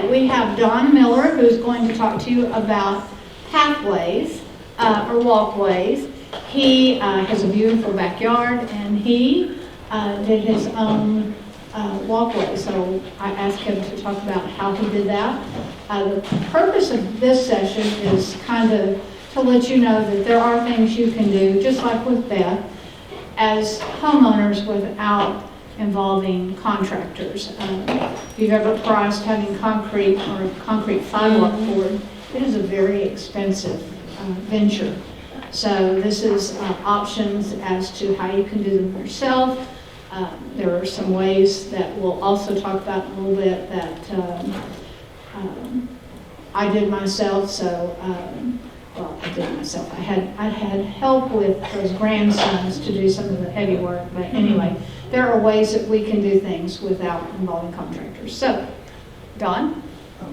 Okay, we have Don Miller, who's going to talk to you about pathways or walkways. He has a beautiful backyard, and he did his own walkway. So I asked him to talk about how he did that. The purpose of this session is kind of to let you know that there are things you can do, just like with Beth, as homeowners without involving contractors. If you've ever priced having concrete or a concrete sidewalk poured, it is a very expensive venture. So this is options as to how you can do them yourself. There are some ways that we'll also talk about in a little bit that I did myself. So, well, I did myself. I had help with those grandsons to do some of the heavy work. But anyway, there are ways that we can do things without involving contractors. So, Don?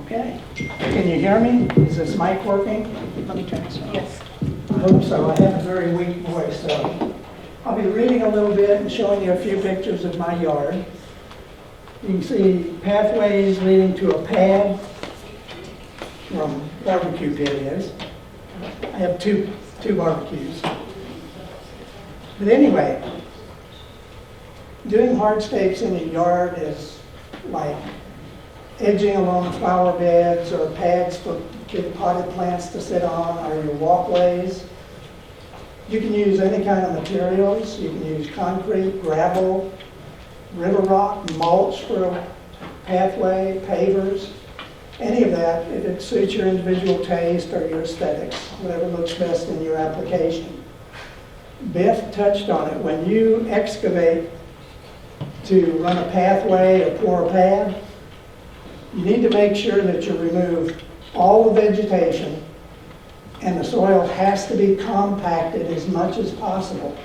Okay. Can you hear me? Is this mic working? Let me turn this on. Yes. I hope so. I have a very weak voice, so I'll be reading a little bit and showing you a few pictures of my yard. You can see pathways leading to a pad from barbecue pit is. I have two barbecues. But anyway, doing hardscapes in your yard is like edging along flower beds or pads for big potted plants to sit on, or your walkways. You can use any kind of materials. You can use concrete, gravel, river rock, mulch for a pathway, pavers, any of that if it suits your individual taste or your aesthetics, whatever looks best in your application. Beth touched on it. When you excavate to run a pathway or pour a pad, you need to make sure that you remove all the vegetation, and the soil has to be compacted as much as possible.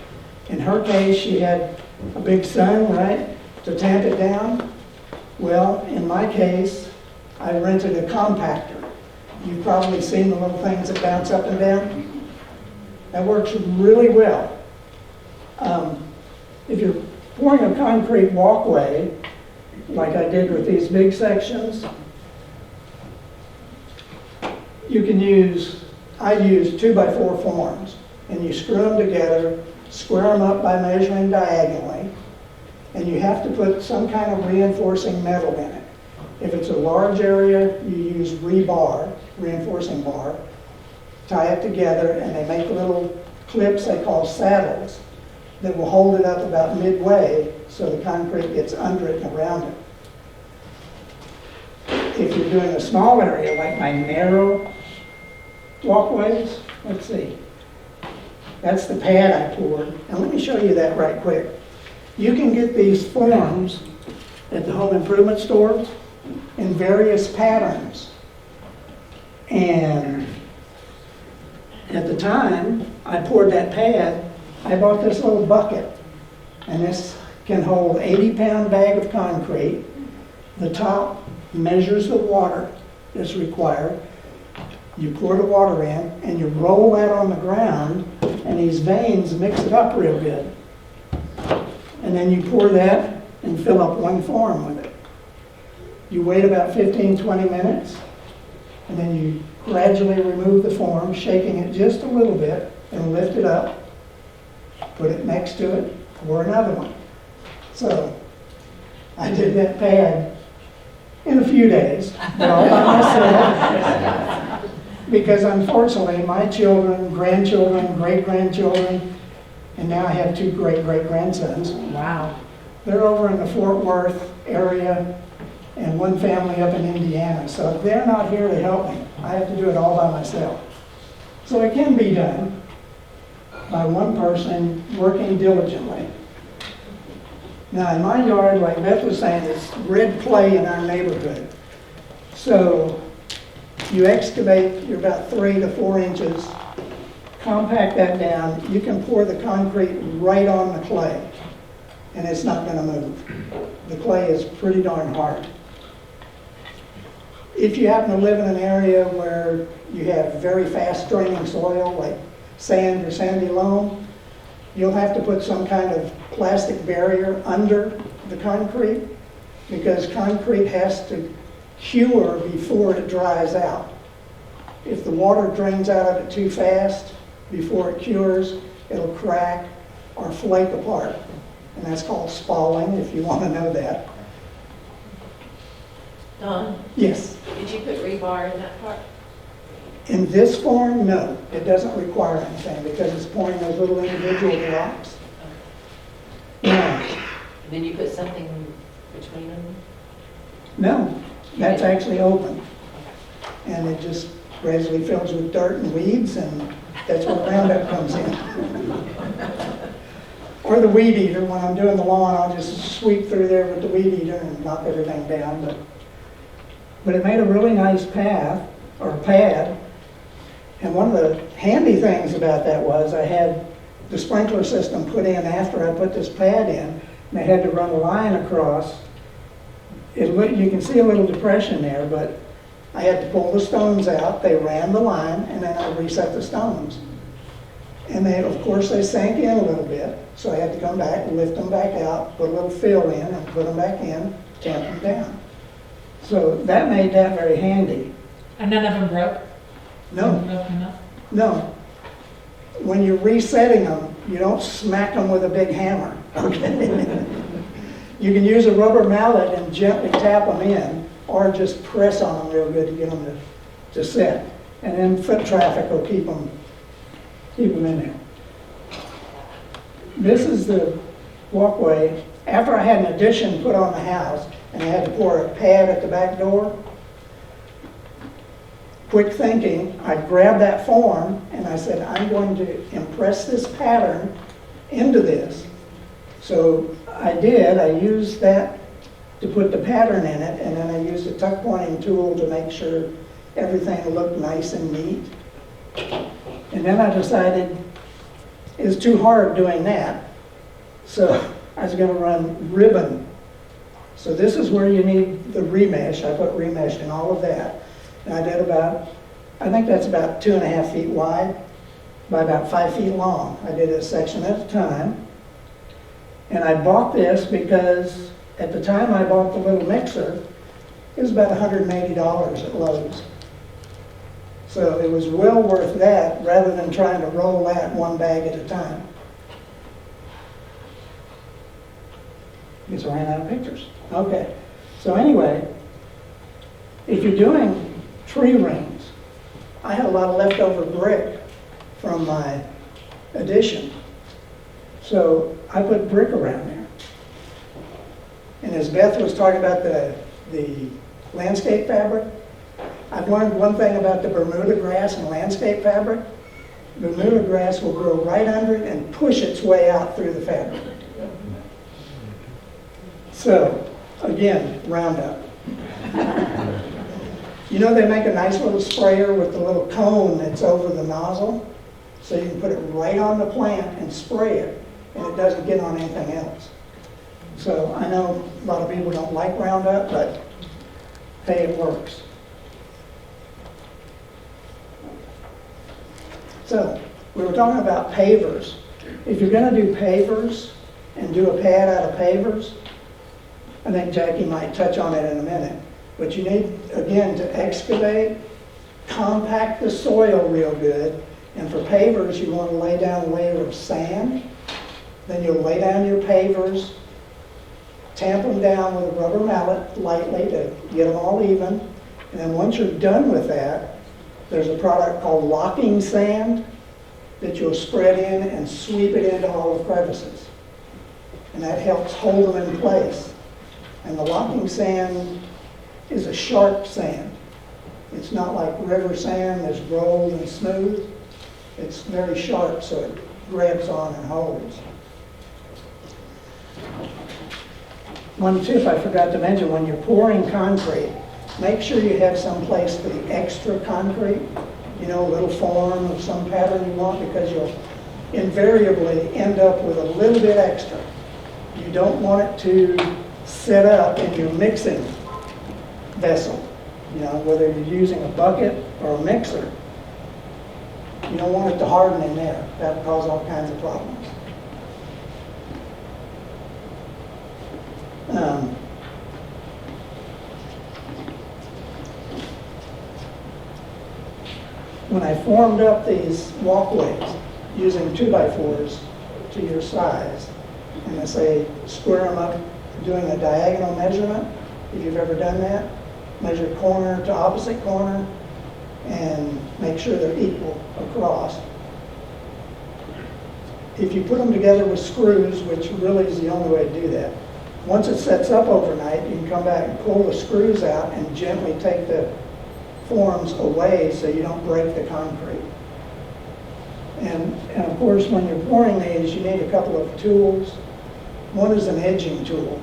In her case, she had a big sun, right, to tamp it down. Well, in my case, I rented a compactor. You've probably seen the little things that bounce up and down. That works really well. If you're pouring a concrete walkway, like I did with these big sections, you can use, I use 2x4 forms, and you screw them together, square them up by measuring diagonally, and you have to put some kind of reinforcing metal in it. If it's a large area, you use rebar, reinforcing bar, tie it together, and they make little clips they call saddles that will hold it up about midway so the concrete gets under it and around it. If you're doing a small area like my narrow walkways, let's see. That's the pad I poured. And let me show you that right quick. You can get these forms at the home improvement stores in various patterns. And at the time I poured that pad, I bought this little bucket. And this can hold 80-pound bag of concrete. The top measures the water that's required. You pour the water in, and you roll that on the ground, and these veins mix it up real good. And then you pour that and fill up one form with it. You wait about 15-20 minutes, and then you gradually remove the form, shaking it just a little bit, and lift it up, put it next to it, pour another one. So I did that pad in a few days, but all by myself, because unfortunately my children, grandchildren, great-grandchildren, and now I have 2 great-great-grandsons. Wow. They're over in the Fort Worth area and one family up in Indiana, so they're not here to help me. I have to do it all by myself. So it can be done by one person working diligently. Now in my yard, like Beth was saying, it's red clay in our neighborhood. So you excavate, you're about 3 to 4 inches, compact that down, you can pour the concrete right on the clay, and it's not going to move. The clay is pretty darn hard. If you happen to live in an area where you have very fast draining soil, like sand or sandy loam, you'll have to put some kind of plastic barrier under the concrete, because concrete has to cure before it dries out. If the water drains out of it too fast before it cures, it'll crack or flake apart. And that's called spalling, if you want to know that. Don, Yes. did you put rebar in that part? In this form, no. It doesn't require anything because it's pouring those little individual drops. No. Then you put something between them? No, that's actually open. And it just gradually fills with dirt and weeds, and that's where Roundup comes in. Or the weed eater. When I'm doing the lawn, I'll just sweep through there with the weed eater and knock everything down. But it made a really nice path, or pad. And one of the handy things about that was I had the sprinkler system put in after I put this pad in, and I had to run a line across. You can see a little depression there, but I had to pull the stones out. They ran the line, and then I reset the stones. And they, of course, they sank in a little bit, so I had to come back, lift them back out, put a little fill in, and put them back in, tamp them down. So that made that very handy. And none of them broke? No, no. When you're resetting them, you don't smack them with a big hammer, okay? You can use a rubber mallet and gently tap them in, or just press on them real good to get them to set. And then foot traffic will keep them in there. This is the walkway. After I had an addition put on the house, and I had to pour a pad at the back door, quick thinking, I grabbed that form and I said, I'm going to impress this pattern into this. So I did. I used that to put the pattern in it, and then I used a tuck pointing tool to make sure everything looked nice and neat. And then I decided it's too hard doing that, so I was going to run ribbon. So this is where you need the remesh. I put remesh in all of that. And I did I think that's about 2.5 feet wide by about 5 feet long. I did a section at a time. And I bought this because at the time I bought the little mixer, it was about $180 at Lowe's. So it was well worth that rather than trying to roll that one bag at a time. I guess I ran out of pictures. Okay. So anyway, if you're doing tree rings, I had a lot of leftover brick from my addition. So I put brick around there. And as Beth was talking about the landscape fabric, I've learned one thing about the Bermuda grass and landscape fabric. Bermuda grass will grow right under it and push its way out through the fabric. So, again, Roundup. You know, they make a nice little sprayer with the little cone that's over the nozzle, so you can put it right on the plant and spray it, and it doesn't get on anything else. So I know a lot of people don't like Roundup, but hey, it works. So we were talking about pavers. If you're going to do pavers and do a pad out of pavers, I think Jackie might touch on it in a minute. But you need, again, to excavate, compact the soil real good. And for pavers, you want to lay down a layer of sand. Then you'll lay down your pavers, tamp them down with a rubber mallet lightly to get them all even. And then once you're done with that, there's a product called locking sand that you'll spread in and sweep it into all the crevices. And that helps hold them in place. And the locking sand is a sharp sand. It's not like river sand that's rolled and smooth. It's very sharp, so it grabs on and holds. One tip I forgot to mention, when you're pouring concrete, make sure you have some place for the extra concrete, you know, a little form of some pattern you want, because you'll invariably end up with a little bit extra. You don't want it to set up in your mixing vessel, you know, whether you're using a bucket or a mixer. You don't want it to harden in there. That will cause all kinds of problems. when I formed up these walkways using 2x4s to your size, and I say square them up, doing a diagonal measurement, if you've ever done that, measure corner to opposite corner and make sure they're equal across. If you put them together with screws, which really is the only way to do that, once it sets up overnight, you can come back and pull the screws out and gently take the forms away so you don't break the concrete. And of course, when you're pouring these, you need a couple of tools. One is an edging tool.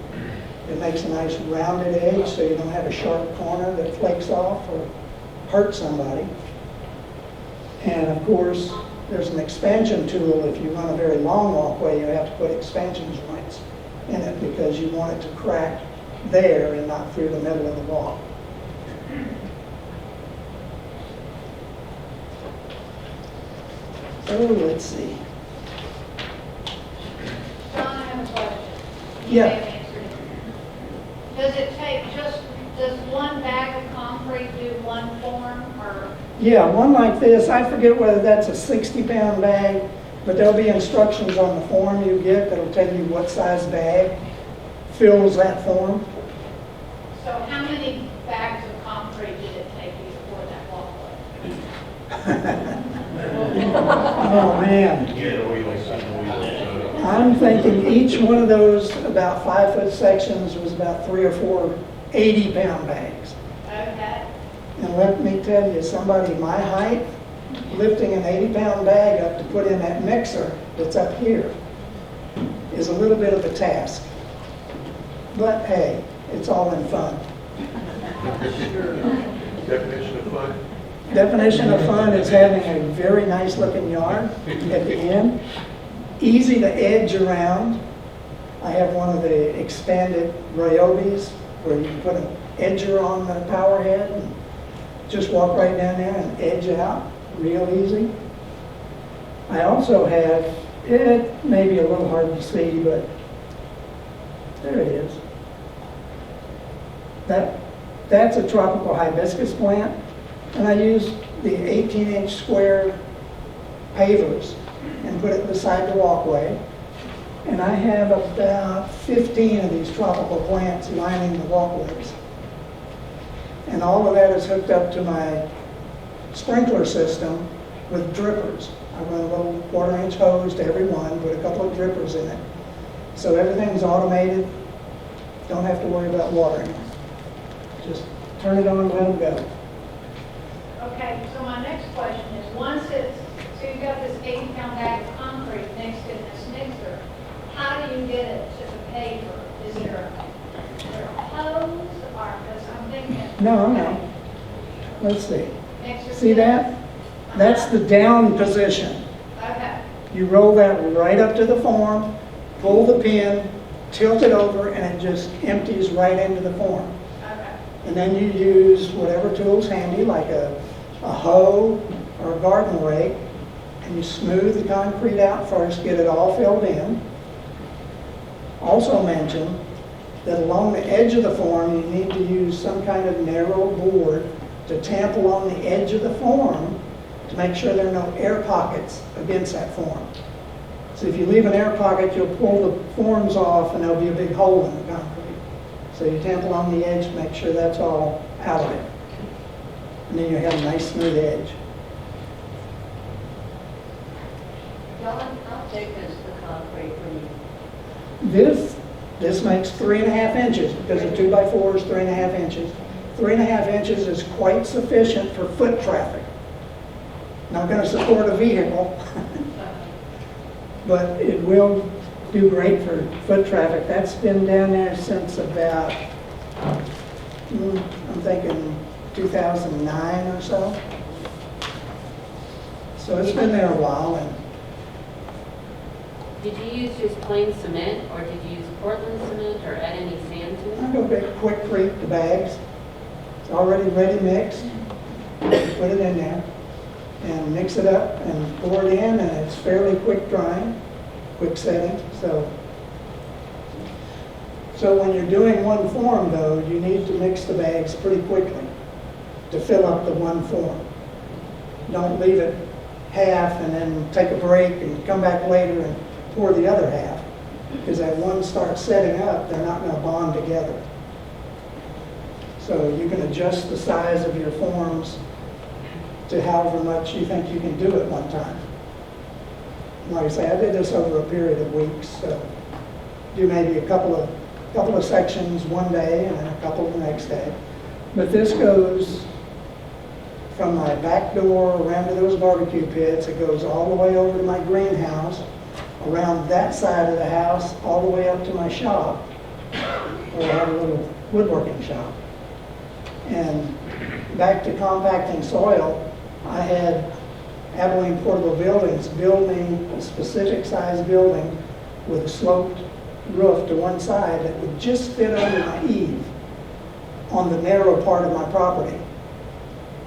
It makes a nice rounded edge so you don't have a sharp corner that flakes off or hurt somebody. And of course, there's an expansion tool. If you run a very long walkway, you have to put expansion joints in it because you want it to crack there and not through the middle of the wall. So let's see. John, I have a question. You Yeah. may have answered it. Does it take does one bag of concrete do one form, or? Yeah, one like this, I forget whether that's a 60-pound bag, but there'll be instructions on the form you get that'll tell you what size bag fills that form. So how many bags of concrete did it take you to pour that walkway? Oh, man. I'm thinking each one of those about 5-foot sections was about 3 or 4 80-pound bags. Okay. And let me tell you, somebody my height, lifting an 80-pound bag up to put in that mixer that's up here is a little bit of a task. But hey, it's all in fun. Definition of fun? Definition of fun is having a very nice looking yard at the end, easy to edge around. I have one of the expanded Ryobis where you can put an edger on the power head and just walk right down there and edge out real easy. I also have, it may be a little hard to see, but there it is. That's a tropical hibiscus plant, and I use the 18-inch square pavers and put it beside the walkway. And I have about 15 of these tropical plants lining the walkways. And all of that is hooked up to my sprinkler system with drippers. I run a little 1/4-inch hose to every one, put a couple of drippers in it. So everything's automated, don't have to worry about watering it. Just turn it on and let them go. Okay, so my next question is, once it's, so you've got this 80-pound bag of concrete next to this mixer, how do you get it to the paver? Is there a hose, or, because I'm thinking. No. Okay, Let's see. mixer See pit. that? That's the down position. Okay, You roll that right up to the form, pull the pin, tilt it over, and it just empties right into the form. okay, And then you use whatever tool's handy, like a hoe or a garden rake, and you smooth the concrete out first, get it all filled in. Also mention that along the edge of the form, you need to use some kind of narrow board to tamp along the edge of the form to make sure there are no air pockets against that form. So if you leave an air pocket, you'll pull the forms off and there'll be a big hole in the concrete. So you tamp along the edge to make sure that's all out of it. And then you have a nice smooth edge. John, how thick is the concrete when you? This makes 3.5 inches because the 2x4 is 3.5 inches. 3.5 inches is quite sufficient for foot traffic. Not going to support a vehicle, but it will do great for foot traffic. That's been down there since about, I'm thinking 2009 or so. So it's been there a while. And Did you use just plain cement, or did you use Portland cement, or add any sand to I it? go big quick-crete the bags. It's already ready mixed. Put it in there and mix it up and pour it in, and it's fairly quick drying, quick setting. So when you're doing one form, though, you need to mix the bags pretty quickly to fill up the one form. Don't leave it half and then take a break and come back later and pour the other half. Because as one starts setting up, they're not going to bond together. So you can adjust the size of your forms to however much you think you can do at one time. Like I say, I did this over a period of weeks. So do maybe a couple of sections one day and then a couple the next day. But this goes from my back door around to those barbecue pits. It goes all the way over to my greenhouse, around that side of the house, all the way up to my shop, where I have a little woodworking shop. And back to compacting soil, I had Abilene Portable Buildings build me a specific size building with a sloped roof to one side that would just fit under my eave on the narrow part of my property.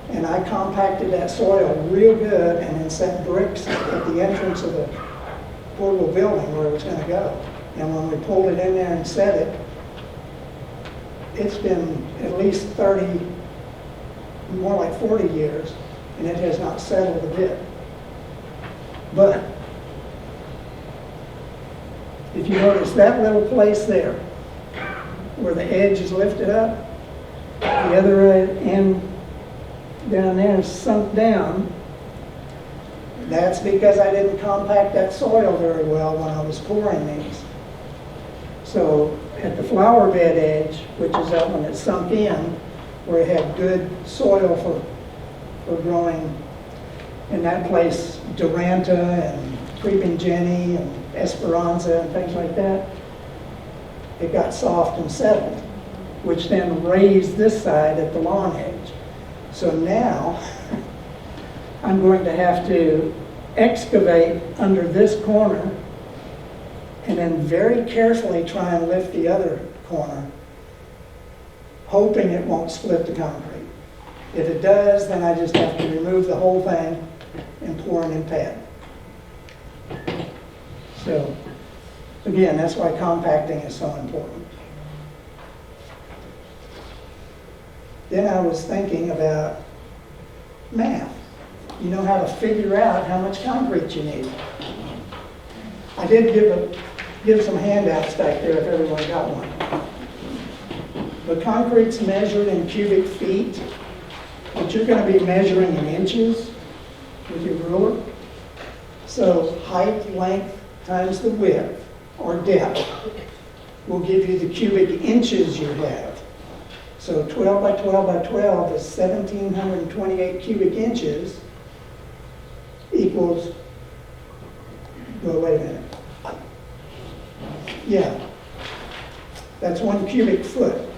And I compacted that soil real good and then set bricks at the entrance of the portable building where it was going to go. And when we pulled it in there and set it, it's been at least 30, more like 40 years, and it has not settled a bit. But if you notice that little place there, where the edge is lifted up, the other end down there is sunk down, that's because I didn't compact that soil very well when I was pouring these. So at the flower bed edge, which is that one that sunk in, where it had good soil for growing, in that place, Duranta and Creeping Jenny and Esperanza and things like that, it got soft and settled, which then raised this side at the lawn edge. So now, I'm going to have to excavate under this corner and then very carefully try and lift the other corner, hoping it won't split the concrete. If it does, then I just have to remove the whole thing and pour a new pad. So, again, that's why compacting is so important. Then I was thinking about math. You know how to figure out how much concrete you need. I did give some handouts back there if everyone got one. But concrete's measured in cubic feet, but you're going to be measuring in inches with your ruler. So height, length times the width or depth will give you the cubic inches you have. So 12 by 12 by 12 is 1,728 cubic inches equals, well, wait a minute. Yeah, that's 1 cubic foot,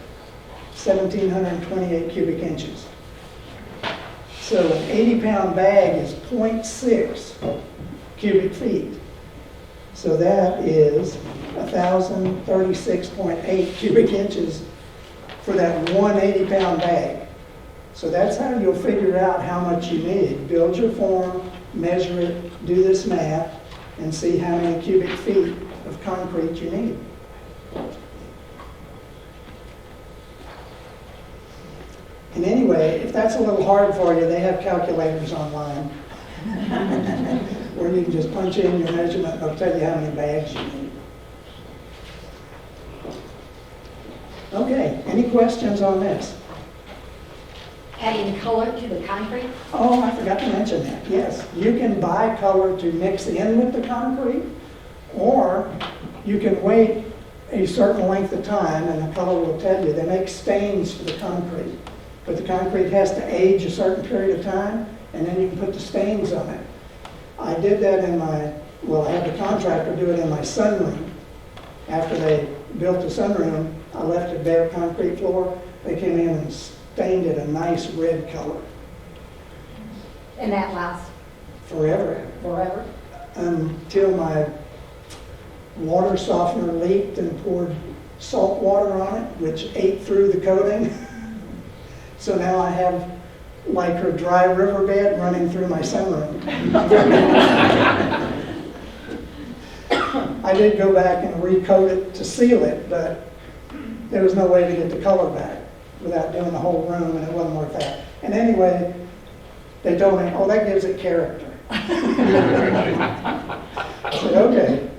1,728 cubic inches. So an 80-pound bag is 0.6 cubic feet. So that is 1,036.8 cubic inches for that one 80-pound bag. So that's how you'll figure out how much you need. Build your form, measure it, do this math, and see how many cubic feet of concrete you need. And anyway, if that's a little hard for you, they have calculators online where you can just punch in your measurement and they'll tell you how many bags you need. Okay, any questions on this? Adding color to the concrete? Oh, I forgot to mention that. Yes, you can buy color to mix in with the concrete, or you can wait a certain length of time and the color will tell you. They make stains for the concrete, but the concrete has to age a certain period of time, and then you can put the stains on it. I did that in I had the contractor do it in my sunroom. After they built the sunroom, I left a bare concrete floor. They came in and stained it a nice red color. And that lasts Forever. forever? Until my water softener leaked and poured salt water on it, which ate through the coating. So now I have like a dry riverbed running through my sunroom. I did go back and recoat it to seal it, but there was no way to get the color back without doing the whole room, and it wasn't worth that. And anyway, They told me, oh, that gives it character. I said, okay.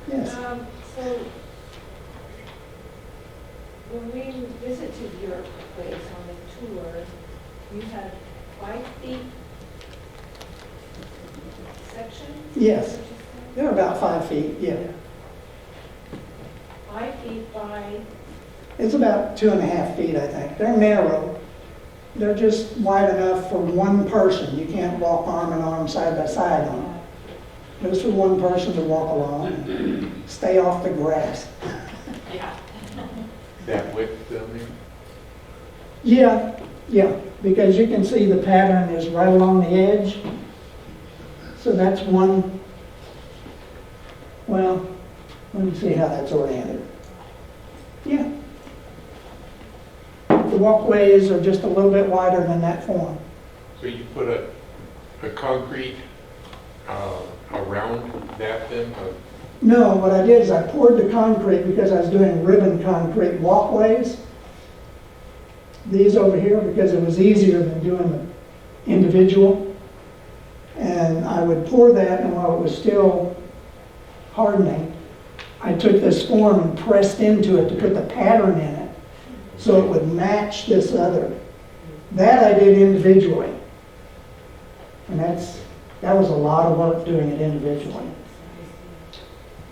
Yes. So, when we visited your place on the tour, you had 5 feet section? Yes. They're about 5 feet, yeah. 5 feet by, It's about 2.5 feet, I think. They're narrow. They're just wide enough for one person. You can't walk arm in arm, side by side on them. Just for one person to walk along and stay off the grass. That width down there? Yeah, because you can see the pattern is right along the edge. So that's one, well, let me see how that's oriented. Yeah. The walkways are just a little bit wider than that form. So you put a concrete around that then? No, what I did is I poured the concrete because I was doing ribbon concrete walkways. These over here because it was easier than doing the individual. And I would pour that, and while it was still hardening, I took this form and pressed into it to put the pattern in it so it would match this other. That I did individually. And that was a lot of work doing it individually.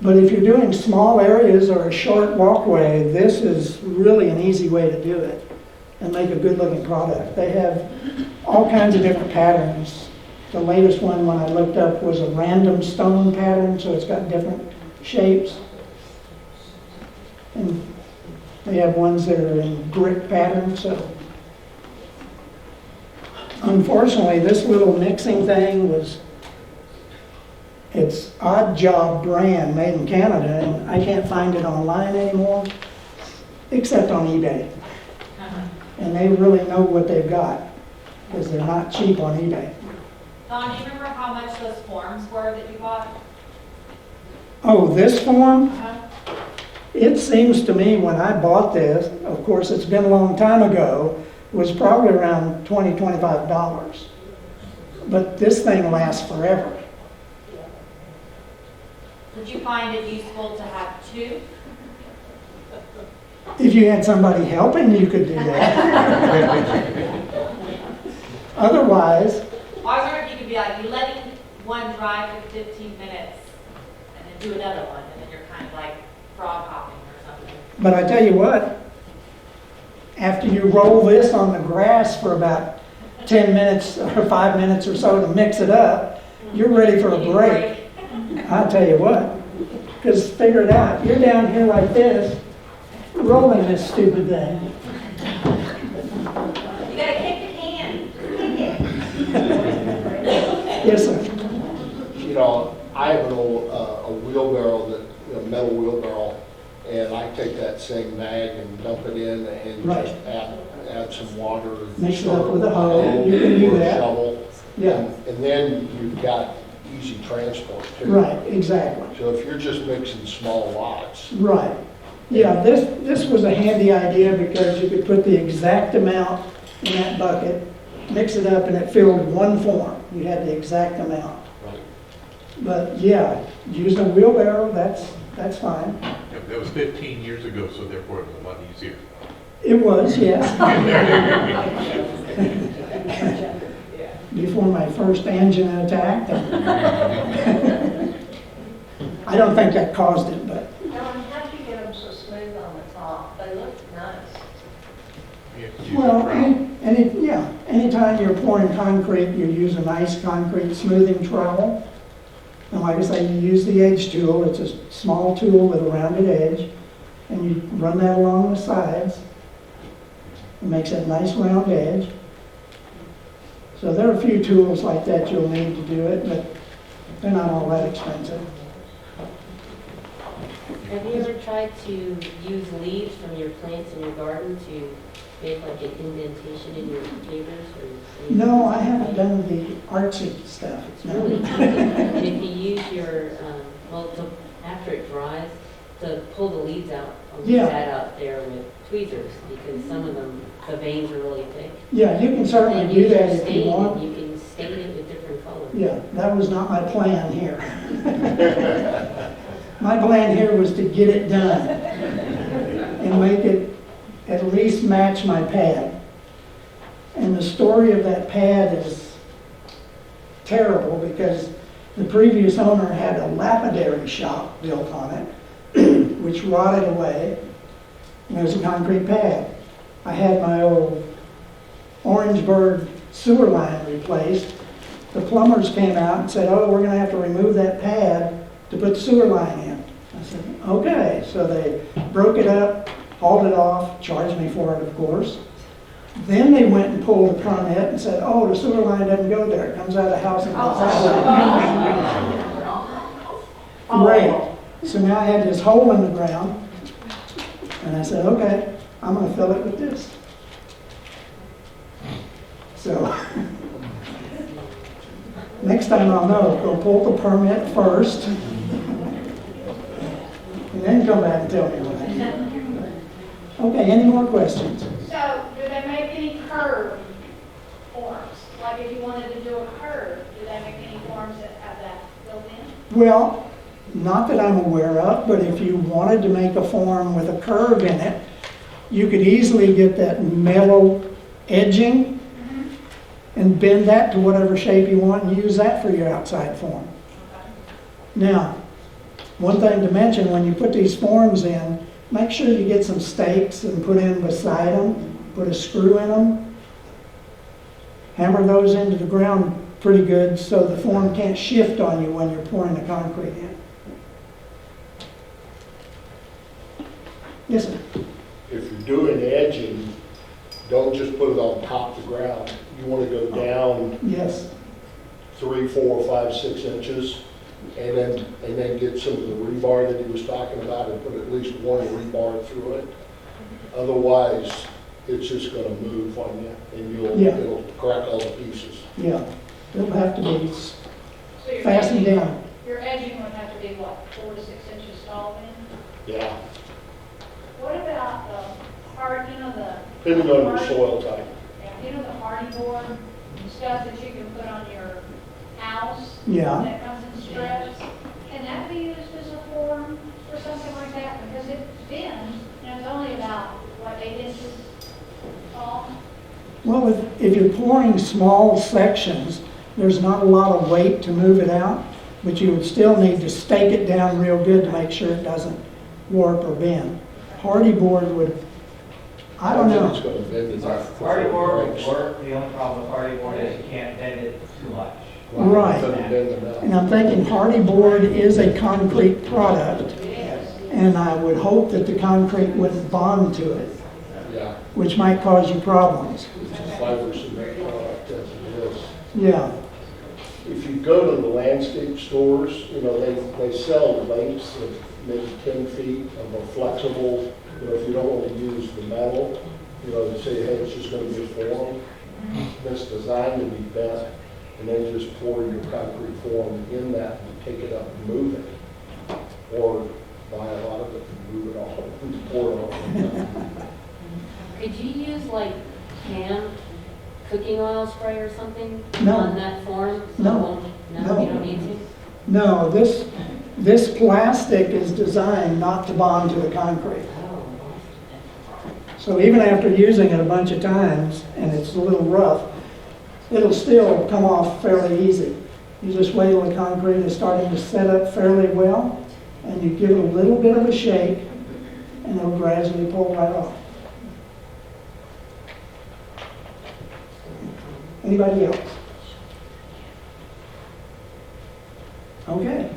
But if you're doing small areas or a short walkway, this is really an easy way to do it and make a good looking product. They have all kinds of different patterns. The latest one when I looked up was a random stone pattern, so it's got different shapes. And they have ones that are in brick pattern, so. Unfortunately, this little mixing thing it's Odd Job brand made in Canada, and I can't find it online anymore, except on eBay. And they really know what they've got, because they're not cheap on eBay. Don, do you remember how much those forms were that you bought? Oh, this form? It seems to me when I bought this, of course it's been a long time ago, was probably around $20, $25. But this thing lasts forever. Would you find it useful to have 2? If you had somebody helping, you could do that. Otherwise, I was wondering if you could be like, you letting one dry for 15 minutes and then do another one, and then you're kind of like frog hopping or something. but I tell you what, after you roll this on the grass for about 10 minutes or 5 minutes or so to mix it up, you're ready for a break. I'll tell you what, because figure it out, you're down here like this, rolling this stupid thing. You gotta kick the can. Yes, sir. You know, I have an old a wheelbarrow, a metal wheelbarrow, and I take that same bag and dump it in and Right. just add some water. Mix it up with a hoe, you can do or a that. shovel. Yeah, And then you've got easy transport too. right, exactly. So if you're just mixing small lots, Right. Yeah, this was a handy idea because you could put the exact amount in that bucket, mix it up, and it filled one form. You had the exact amount. right? But yeah, using a wheelbarrow, that's fine. Yeah, that was 15 years ago, so therefore it was a lot easier. It was, yes. Before my first engine attack. I don't think that caused it, but Don, how'd you get them so smooth on the top? They look nice. You have to use well, a trowel. anytime you're pouring concrete, you use a nice concrete smoothing trowel. And like I say, you use the edge tool. It's a small tool with a rounded edge, and you run that along the sides. It makes a nice round edge. So there are a few tools like that you'll need to do it, but they're not all that expensive. Have you ever tried to use leaves from your plants in your garden to make like an indentation in your pavers? Or No, I haven't done the artsy stuff. It's really easy. And if you use your, after it dries, to pull the leaves out Yeah. that out there with tweezers, because some of them, the veins are really thick. Yeah, you can certainly And do use that your if you stain, want. and you can stain it with different colors. Yeah, that was not my plan here. My plan here was to get it done and make it at least match my pad. And the story of that pad is terrible because the previous owner had a lapidary shop built on it, which rotted away, and it was a concrete pad. I had my old Orangeburg sewer line replaced. The plumbers came out and said, oh, we're gonna have to remove that pad to put the sewer line in. I said, okay. So they broke it up, hauled it off, charged me for it, of course. Then they went and pulled a permit and said, oh, the sewer line doesn't go there. It comes out of the house and goes that way. Great. So now I had this hole in the ground, and I said, okay, I'm gonna fill it with this. So, next time I'll know, go pull the permit first, and then come back and tell me what I did. Okay, any more questions? So, do they make any curve forms? Like if you wanted to do a curve, do they make any forms that have that built in? Well, not that I'm aware of, but if you wanted to make a form with a curve in it, you could easily get that mellow edging and bend that to whatever shape you want and use that for your outside form. Now, one thing to mention, when you put these forms in, make sure you get some stakes and put in beside them, put a screw in them, hammer those into the ground pretty good so the form can't shift on you when you're pouring the concrete in. Yes, sir? If you're doing edging, don't just put it on top of the ground. You want to go down Yes. 3, 4, 5, 6 inches, and then get some of the rebar that he was talking about and put at least one rebar through it. Otherwise, it's just going to move on you, and Yeah. it'll crack all the pieces. Yeah. It'll have to be So your fastened edging- down. Your edging would have to be what, 4 to 6 inches tall then? Yeah, What about the hard, depending on your soil type. the hardy board stuff that you can put on your house? Yeah. That comes in strips? Can that be used as a form for something like that? Because it bends, and it's only about, what, 8 inches tall? Well, if you're pouring small sections, there's not a lot of weight to move it out, but you would still need to stake it down real good to make sure it doesn't warp or bend. Hardy board would, I don't It's know. going to bend enough. Hardy board breaks. will work, the only problem with hardy board is you can't bend it too much. Right. It doesn't bend enough. And I'm thinking hardy board is a concrete product, and I would hope that the concrete wouldn't bond to it, Yeah, which might cause you problems. it's a fiber cement product as it is. Yeah, If you go to the landscape stores, they sell lengths of maybe 10 feet of a flexible, if you don't want to use the metal, they say, hey, it's just going to be a form. That's designed to be bent, and then just pour your concrete form in that and take it up and move it. Or buy a lot of it and move it all, and pour it all. Could you use like canned cooking oil spray or something No. on that form? So No. it won't- No. No, you don't need to? no, this plastic is designed not to bond to the concrete. Oh. So even after using it a bunch of times, and it's a little rough, it'll still come off fairly easy. You just wait till the concrete is starting to set up fairly well, and you give it a little bit of a shake, and it'll gradually pull right off. Anybody else? Okay.